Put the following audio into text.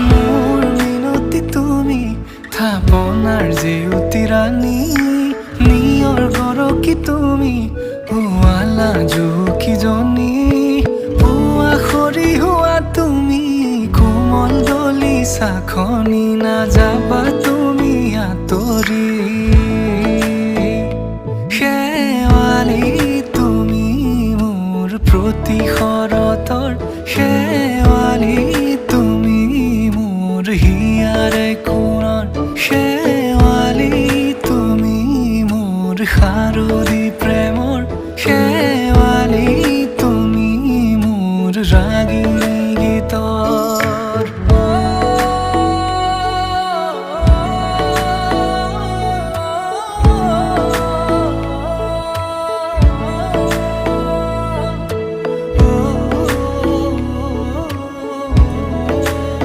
মোৰ মিনতি তুমি থাপনাৰ জেউতি ৰাণী নিয়ৰ গৰকি তুমি পুৱালা জুকিজনী পুৱা খৰি হোৱা তুমি কোমল দলি চাখনি নাযাবা তুমি আঁতৰি